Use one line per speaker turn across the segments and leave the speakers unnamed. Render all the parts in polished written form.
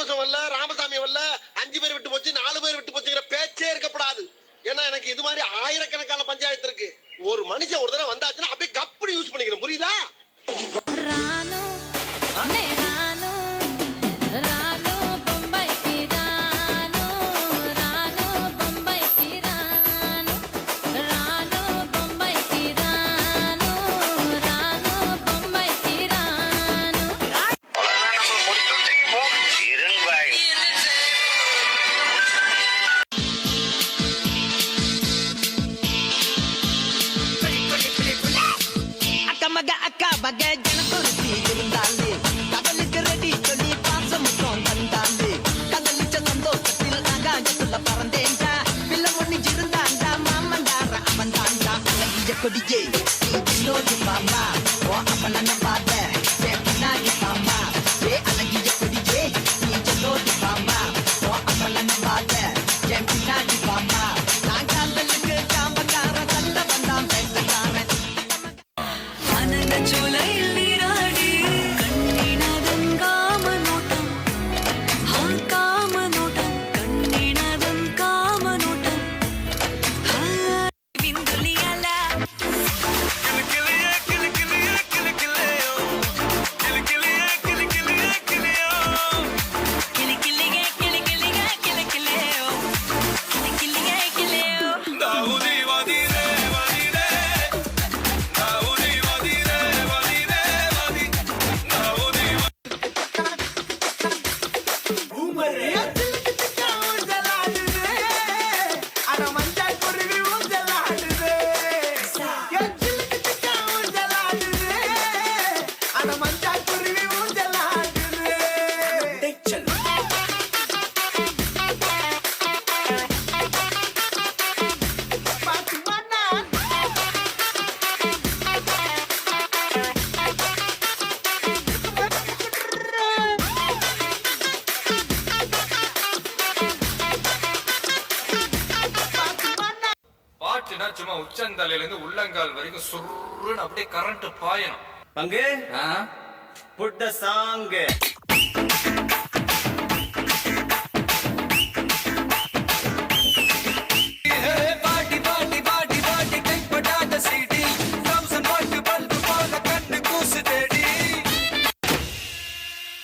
தாமசம் வரல, ராமசாமி வரல, 5 பேர் விட்டு போச்சு, 4 பேர் விட்டு போச்சுங்கிற பேச்சே இருக்கப்படாது. ஏன்னா எனக்கு இது மாதிரி ஆயிரக்கணக்கான பஞ்சாயத்து இருக்கு. ஒரு மனுஷன் ஒரு தடவை வந்தாச்சுன்னா அப்படியே கப்படி யூஸ் பண்ணிக்கிறேன், புரியுதா?
அக்கா பக ஜனக்குருத்தி இருந்தாலே கடலுக்கு ரெடி சொல்லி பாசமுத்தம் தந்தாலே கதலிச்ச சந்தோஷத்தில் ஆகாயத்துல பறந்தேன்டா பிள்ள ஒண்ணு இருந்தாண்டா மாமண்டார அவன் தாண்டா அழகிய கொடியே நீ இன்னொரு மாமா ஓ அப்பன பாத பின்னாடி மாமா ஏ அழகிய கொடியே நீ இன்னொரு மாமா ஓ அப்பன பாத பின்னாடி மாமா நான் காந்தலுக்கு காம்பக்கார கண்ட வந்தான் பேசக்காரன்
சூலையில் நீராடி கண்ணினதன் காமனோட்டம் காமனோட்டம் கண்ணினதன் காமனோட்டம் விந்துலியல கிளிக்கிளியே கிளிக்கிளியே கிளிக்கிளியோ கிளிக்கிளியே கிளிக்கிளியே கிளியோ கிளிக்கிளியே கிளிக்கிளியே கிளிக்கிளியோ கிளிக்கிளியே கிளியோ தாவுதி வாதிரே வாதிரே தாவுதி வாதிரே வாதிரே வாதி தாவுதி
பூமரே
பாட்டுனா சும்மா உச்சந்தலையில இருந்து உள்ளங்கால் வரைக்கும் சுருன்னு அப்படியே கரண்ட் பாயணும்.
பங்கு புட்ட சாங்கு
பாட்டி பாட்டி பாட்டி பாட்டி கைப்படாத சீடி தம்சன் பாட்டு பல்பு போல கண்ணு கூசு தேடி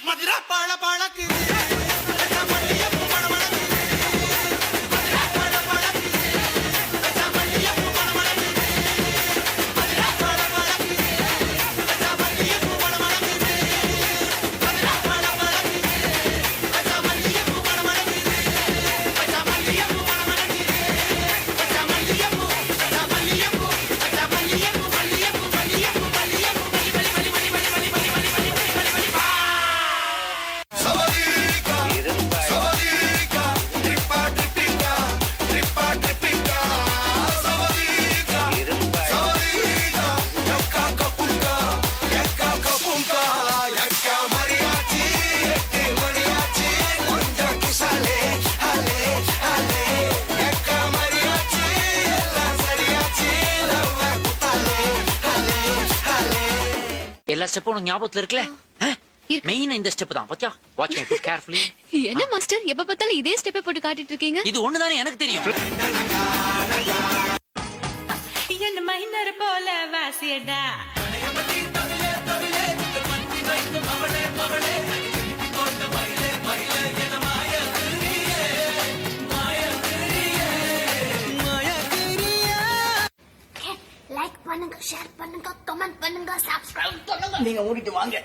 மதுரா பாழ பாழக்கு
எல்லா ஸ்டெப்பும் உனக்கு ஞாபகத்துல இருக்குல்ல? மெயின் இந்த ஸ்டெப் தான். பாத்தியா? Watch me carefully.
என்ன மாஸ்டர் எப்ப பார்த்தாலும் இதே ஸ்டெப்பை போட்டு காட்டிட்டு இருக்கீங்க?
இது ஒண்ணுதானே எனக்கு தெரியும்.
என்ன மைனர் போல வாசியடா
லைக் பண்ணுங்க, ஷேர் பண்ணுங்க, கமெண்ட் பண்ணுங்க, சப்ஸ்கிரைப் பண்ணுங்க.
நீங்க மூடிட்டு வாங்க.